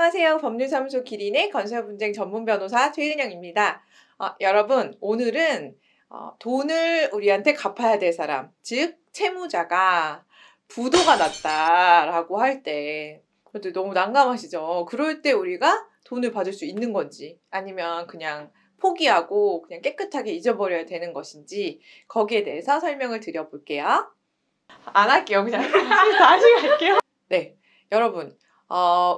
안녕하세요. 법률사무소 기린의 건설분쟁 전문 변호사 최은영입니다. 여러분, 오늘은 돈을 우리한테 갚아야 될 사람, 즉 채무자가 부도가 났다라고 할 때, 그때 너무 난감하시죠? 그럴 때 우리가 돈을 받을 수 있는 건지, 아니면 그냥 포기하고 그냥 깨끗하게 잊어버려야 되는 것인지, 거기에 대해서 설명을 드려볼게요. 안 할게요. 그냥 다시 갈게요. 네, 여러분.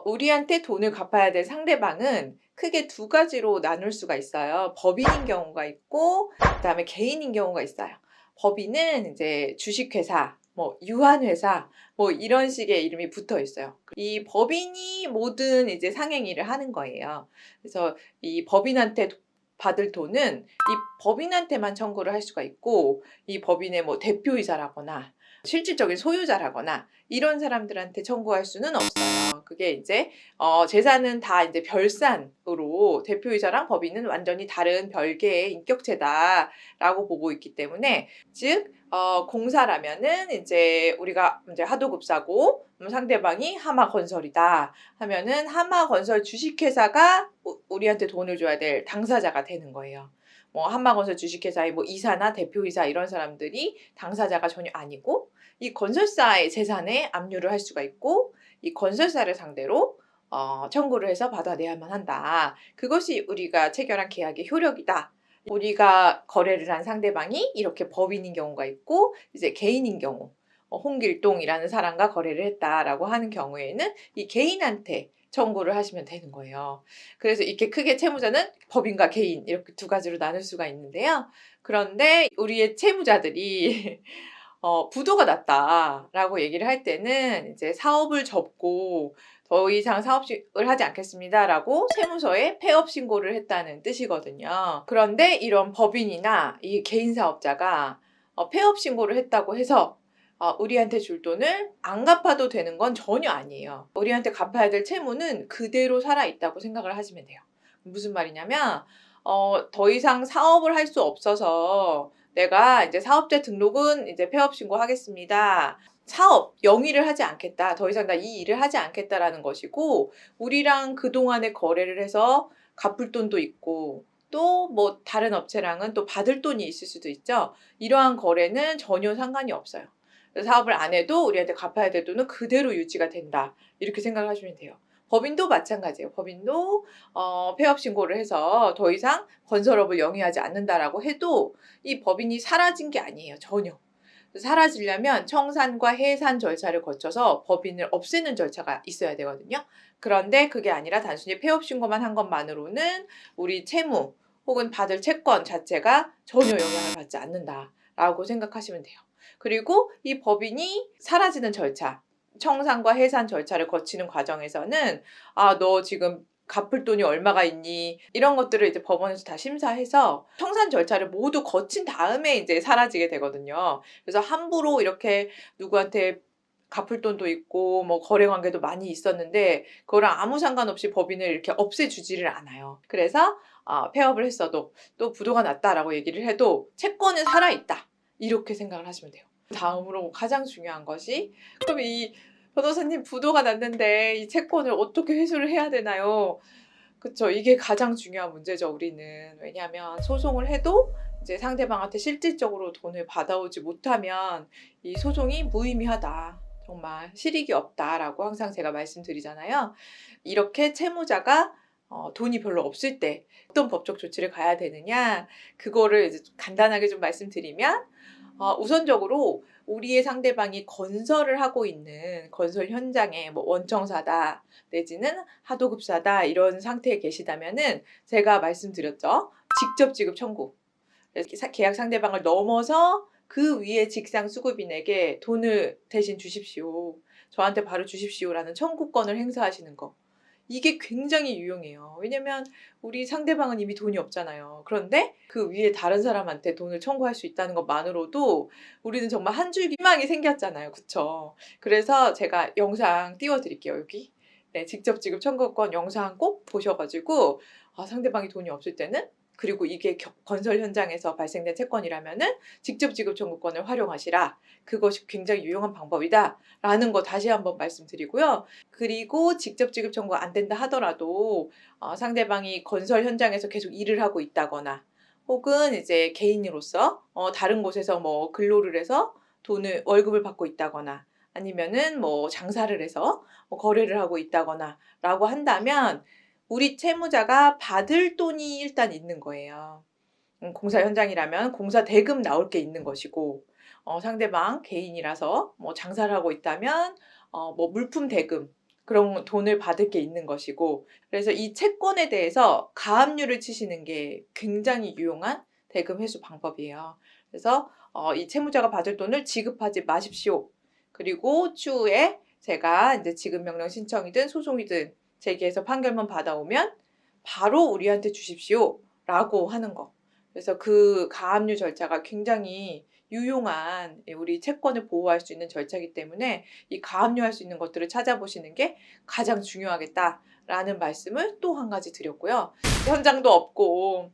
우리한테 돈을 갚아야 될 상대방은 크게 두 가지로 나눌 수가 있어요. 법인인 경우가 있고, 그다음에 개인인 경우가 있어요. 법인은 이제 주식회사, 유한회사, 이런 식의 이름이 붙어 있어요. 이 법인이 모든 이제 상행위를 하는 거예요. 그래서 이 법인한테 받을 돈은 이 법인한테만 청구를 할 수가 있고, 이 법인의 대표이사라거나 실질적인 소유자라거나 이런 사람들한테 청구할 수는 없어요. 그게 이제 재산은 다 이제 별산으로 대표이사랑 법인은 완전히 다른 별개의 인격체다라고 보고 있기 때문에, 즉 공사라면은 이제 우리가 이제 하도급사고 상대방이 하마건설이다 하면은 하마건설 주식회사가 우리한테 돈을 줘야 될 당사자가 되는 거예요. 한마건설 주식회사의 이사나 대표이사 이런 사람들이 당사자가 전혀 아니고, 이 건설사의 재산에 압류를 할 수가 있고, 이 건설사를 상대로 청구를 해서 받아내야만 한다. 그것이 우리가 체결한 계약의 효력이다. 우리가 거래를 한 상대방이 이렇게 법인인 경우가 있고, 이제 개인인 경우, 홍길동이라는 사람과 거래를 했다라고 하는 경우에는 이 개인한테 청구를 하시면 되는 거예요. 그래서 이렇게 크게 채무자는 법인과 개인 이렇게 두 가지로 나눌 수가 있는데요. 그런데 우리의 채무자들이 부도가 났다라고 얘기를 할 때는 이제 사업을 접고 더 이상 사업을 하지 않겠습니다라고 세무서에 폐업 신고를 했다는 뜻이거든요. 그런데 이런 법인이나 이 개인 사업자가 폐업 신고를 했다고 해서 우리한테 줄 돈을 안 갚아도 되는 건 전혀 아니에요. 우리한테 갚아야 될 채무는 그대로 살아있다고 생각을 하시면 돼요. 무슨 말이냐면 더 이상 사업을 할 수 없어서 내가 이제 사업자 등록은 이제 폐업 신고하겠습니다. 사업 영위를 하지 않겠다. 더 이상 나 이 일을 하지 않겠다라는 것이고, 우리랑 그동안에 거래를 해서 갚을 돈도 있고, 또 다른 업체랑은 또 받을 돈이 있을 수도 있죠. 이러한 거래는 전혀 상관이 없어요. 사업을 안 해도 우리한테 갚아야 될 돈은 그대로 유지가 된다. 이렇게 생각을 하시면 돼요. 법인도 마찬가지예요. 법인도 폐업 신고를 해서 더 이상 건설업을 영위하지 않는다라고 해도 이 법인이 사라진 게 아니에요. 전혀. 사라지려면 청산과 해산 절차를 거쳐서 법인을 없애는 절차가 있어야 되거든요. 그런데 그게 아니라 단순히 폐업 신고만 한 것만으로는 우리 채무 혹은 받을 채권 자체가 전혀 영향을 받지 않는다라고 생각하시면 돼요. 그리고 이 법인이 사라지는 절차, 청산과 해산 절차를 거치는 과정에서는 너 지금 갚을 돈이 얼마가 있니? 이런 것들을 이제 법원에서 다 심사해서 청산 절차를 모두 거친 다음에 이제 사라지게 되거든요. 그래서 함부로 이렇게 누구한테 갚을 돈도 있고 거래 관계도 많이 있었는데 그거랑 아무 상관없이 법인을 이렇게 없애주지를 않아요. 그래서 폐업을 했어도 또 부도가 났다라고 얘기를 해도 채권은 살아있다. 이렇게 생각을 하시면 돼요. 다음으로 가장 중요한 것이, 그럼 이 변호사님 부도가 났는데 이 채권을 어떻게 회수를 해야 되나요? 그쵸. 이게 가장 중요한 문제죠, 우리는. 왜냐하면 소송을 해도 이제 상대방한테 실질적으로 돈을 받아오지 못하면 이 소송이 무의미하다. 정말 실익이 없다라고 항상 제가 말씀드리잖아요. 이렇게 채무자가 돈이 별로 없을 때 어떤 법적 조치를 가야 되느냐, 그거를 이제 간단하게 좀 말씀드리면, 우선적으로 우리의 상대방이 건설을 하고 있는 건설 현장에 원청사다 내지는 하도급사다 이런 상태에 계시다면은 제가 말씀드렸죠. 직접 지급 청구. 계약 상대방을 넘어서 그 위에 직상 수급인에게 돈을 대신 주십시오. 저한테 바로 주십시오라는 청구권을 행사하시는 거. 이게 굉장히 유용해요. 왜냐면 우리 상대방은 이미 돈이 없잖아요. 그런데 그 위에 다른 사람한테 돈을 청구할 수 있다는 것만으로도 우리는 정말 한 줄기 희망이 생겼잖아요. 그쵸? 그래서 제가 영상 띄워드릴게요. 여기. 네, 직접 지급 청구권 영상 꼭 보셔가지고 상대방이 돈이 없을 때는 그리고 이게 건설 현장에서 발생된 채권이라면은 직접 지급 청구권을 활용하시라. 그것이 굉장히 유용한 방법이다. 라는 거 다시 한번 말씀드리고요. 그리고 직접 지급 청구가 안 된다 하더라도 상대방이 건설 현장에서 계속 일을 하고 있다거나 혹은 이제 개인으로서 다른 곳에서 뭐 근로를 해서 월급을 받고 있다거나 아니면은 뭐 장사를 해서 거래를 하고 있다거나 라고 한다면 우리 채무자가 받을 돈이 일단 있는 거예요. 공사 현장이라면 공사 대금 나올 게 있는 것이고 상대방 개인이라서 뭐 장사를 하고 있다면 뭐 물품 대금 그런 돈을 받을 게 있는 것이고 그래서 이 채권에 대해서 가압류를 치시는 게 굉장히 유용한 대금 회수 방법이에요. 그래서 이 채무자가 받을 돈을 지급하지 마십시오. 그리고 추후에 제가 이제 지급명령 신청이든 소송이든 제기해서 판결문 받아오면 바로 우리한테 주십시오. 라고 하는 거. 그래서 그 가압류 절차가 굉장히 유용한 우리 채권을 보호할 수 있는 절차이기 때문에 이 가압류할 수 있는 것들을 찾아보시는 게 가장 중요하겠다라는 말씀을 또 한 가지 드렸고요. 현장도 없고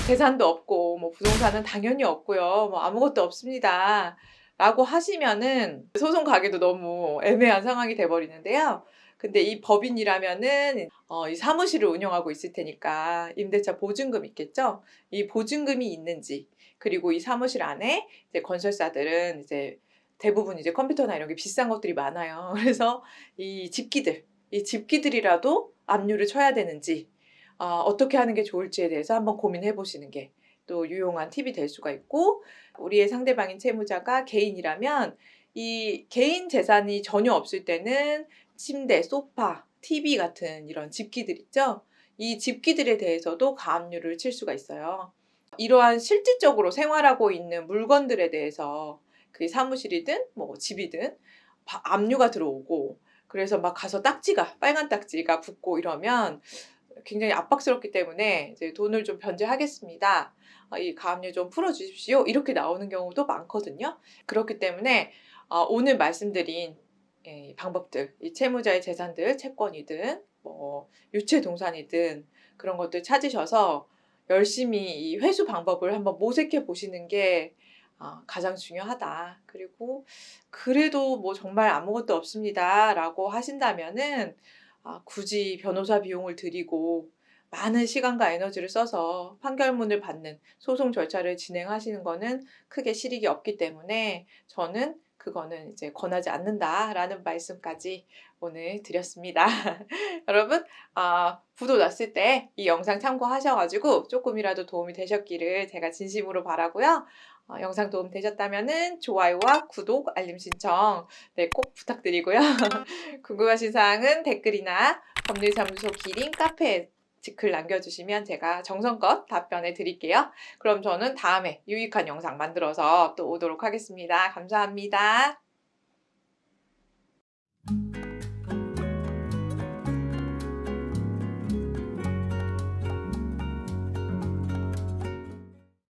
재산도 없고 뭐 부동산은 당연히 없고요. 뭐 아무것도 없습니다. 라고 하시면은 소송 가기도 너무 애매한 상황이 돼 버리는데요. 근데 이 법인이라면은 이 사무실을 운영하고 있을 테니까 임대차 보증금 있겠죠? 이 보증금이 있는지 그리고 이 사무실 안에 이제 건설사들은 이제 대부분 이제 컴퓨터나 이런 게 비싼 것들이 많아요. 그래서 이 집기들이라도 압류를 쳐야 되는지 어떻게 하는 게 좋을지에 대해서 한번 고민해 보시는 게 또 유용한 팁이 될 수가 있고 우리의 상대방인 채무자가 개인이라면 이 개인 재산이 전혀 없을 때는 침대, 소파, TV 같은 이런 집기들 있죠? 이 집기들에 대해서도 가압류를 칠 수가 있어요. 이러한 실질적으로 생활하고 있는 물건들에 대해서 그게 사무실이든 뭐 집이든 압류가 들어오고 그래서 막 가서 빨간 딱지가 붙고 이러면 굉장히 압박스럽기 때문에 이제 돈을 좀 변제하겠습니다. 이 가압류 좀 풀어주십시오. 이렇게 나오는 경우도 많거든요. 그렇기 때문에 오늘 말씀드린 방법들, 이 채무자의 재산들, 채권이든 뭐 유체 동산이든 그런 것들 찾으셔서 열심히 이 회수 방법을 한번 모색해 보시는 게 가장 중요하다. 그리고 그래도 뭐 정말 아무것도 없습니다라고 하신다면은 굳이 변호사 비용을 들이고 많은 시간과 에너지를 써서 판결문을 받는 소송 절차를 진행하시는 거는 크게 실익이 없기 때문에 저는 그거는 이제 권하지 않는다라는 말씀까지 오늘 드렸습니다. 여러분, 부도 났을 때 이 영상 참고하셔가지고 조금이라도 도움이 되셨기를 제가 진심으로 바라고요. 영상 도움 되셨다면은 좋아요와 구독, 알림 신청 꼭 부탁드리고요. 궁금하신 사항은 댓글이나 법률사무소 기린 카페에 글 남겨주시면 제가 정성껏 답변해 드릴게요. 그럼 저는 다음에 유익한 영상 만들어서 또 오도록 하겠습니다. 감사합니다.